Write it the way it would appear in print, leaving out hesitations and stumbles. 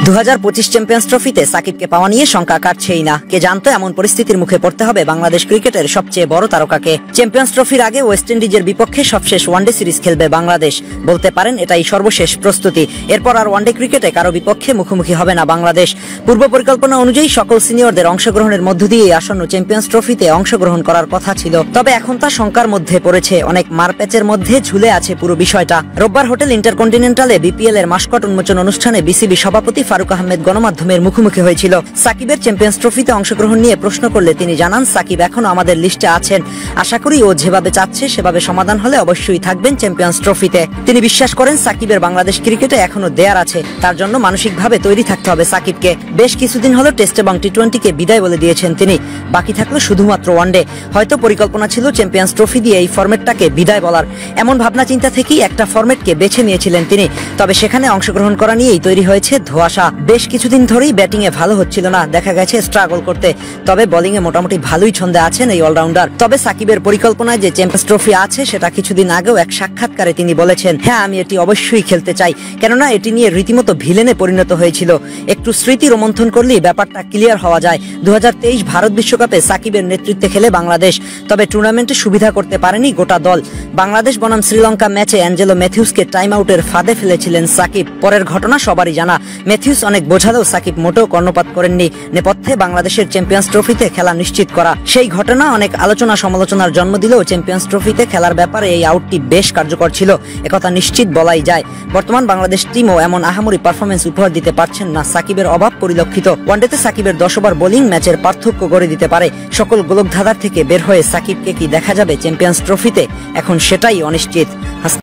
2025 champions ট্রফিতে সাকিবকে পাওয়া নিয়ে শঙ্কা কাটছেই না। কে জানতো এমন পরিস্থিতির মুখে পড়তে হবে বাংলাদেশ ক্রিকেটের সবচেয়ে বড় তারকাকে। চ্যাম্পিয়ন্স ট্রফির আগে ওয়েস্ট ইন্ডিজের বিপক্ষে সবশেষ ওয়ানডে সিরিজ খেলবে বাংলাদেশ। বলতে পারেন এটাই সর্বশেষ প্রস্তুতি। এরপর আর ওয়ানডে ক্রিকেটে কারো বিপক্ষে মুখোমুখি হবে না বাংলাদেশ। পূর্ব পরিকল্পনা অনুযায়ী সকল সিনিয়রদের অংশগ্রহণের মধ্য দিয়েই আসন্ন চ্যাম্পিয়ন্স ট্রফিতে অংশগ্রহণ করার কথা ছিল। তবে এখন তা শঙ্কার মধ্যে পড়েছে। অনেক মারপ্যাচের মধ্যে ঝুলে আছে পুরো বিষয়টা। রোববার হোটেল ইন্টারকন্টিনেন্টালে বিপিএল এর মাস্কট উন্মোচন অনুষ্ঠানে বিসিবি সভাপতি ফারুক আহমেদ গণমাধ্যমের মুখোমুখি হয়েছিল। সাকিবের চ্যাম্পিয়ন্স ট্রফিতে অংশগ্রহণ নিয়ে প্রশ্ন করলে তিনি জানান, সাকিব এখনো আমাদের লিস্টে আছেন। আশা করি ও যেভাবে চাচ্ছে সেভাবে সমাধান হলে অবশ্যই থাকবেন চ্যাম্পিয়ন্স ট্রফিতে। তিনি বিশ্বাস করেন সাকিবের বাংলাদেশ ক্রিকেটে এখনো দেয়ার আছে। তার জন্য মানসিকভাবে তৈরি থাকতে হবে সাকিবকে। বেশ কিছুদিন হলো টেস্ট এবং টি-20কে বিদায় বলে দিয়েছেন তিনি। বাকি থাকলো শুধুমাত্র ওয়ানডে। হয়তো পরিকল্পনা ছিল চ্যাম্পিয়ন্স ট্রফি দিয়ে এই ফরম্যাটটাকে বিদায় বলার। এমন ভাবনা চিন্তা থেকেই একটা ফরম্যাটকে বেছে নিয়েছিলেন তিনি। তবে সেখানে অংশগ্রহণ করা নিয়েই তৈরি হয়েছে ধোঁয়াশা। বেশ কিছুদিন ধরেই ব্যাটিং এ ভালো হচ্ছিল না, দেখা গেছে স্ট্রাগল করতে। তবে বোলিং এ মোটামুটি ভালোই ছন্দে আছেন এই অলরাউন্ডার। তবে সাকিবের পরিকল্পনায় যে চ্যাম্পিয়ন্স ট্রফি আছে সেটা কিছুদিন আগেও এক সাক্ষাৎকারে তিনি বলেছেন, হ্যাঁ আমি এটি অবশ্যই খেলতে চাই, কেননা এটি নিয়ে রীতিমতো ভিলেনে পরিণত হয়েছিল। একটু স্মৃতি রোমন্থন করলেই ব্যাপারটা ক্লিয়ার হওয়া যায়। 2023 ভারত বিশ্বকাপে সাকিবের নেতৃত্বে খেলে বাংলাদেশ। তবে টুর্নামেন্টে সুবিধা করতে পারেনি গোটা দল। বাংলাদেশ বনাম শ্রীলঙ্কা ম্যাচে অ্যাঞ্জেলো ম্যাথিউসকে টাইম আউটের ফাঁদে ফেলেছিলেন সাকিব। পরের ঘটনা সবারই জানা। ম্যাথিউস অনেক বোঝালেও সাকিব মোটেও কর্ণপাত করেননি। নেপথ্যে বাংলাদেশের চ্যাম্পিয়ন্স ট্রফিতে খেলা নিশ্চিত করা। সেই ঘটনা অনেক আলোচনা সমালোচনার জন্ম দিলেও চ্যাম্পিয়ন্স ট্রফিতে খেলার ব্যাপারে এই আউটটি বেশ কার্যকর ছিল, একথা নিশ্চিত বলাই যায়। বর্তমান বাংলাদেশ টিমও এমন আহামরি পারফরমেন্স উপহার দিতে পারছেন না। সাকিবের অভাব পরিলক্ষিত। ওয়ানডেতে সাকিবের 10 ওভার বোলিং ম্যাচের পার্থক্য গড়ে দিতে পারে। সকল গোলকধাঁধার থেকে বের হয়ে সাকিবকে কি দেখা যাবে চ্যাম্পিয়ন্স ট্রফিতে, এখন সেটাই অনিশ্চিত।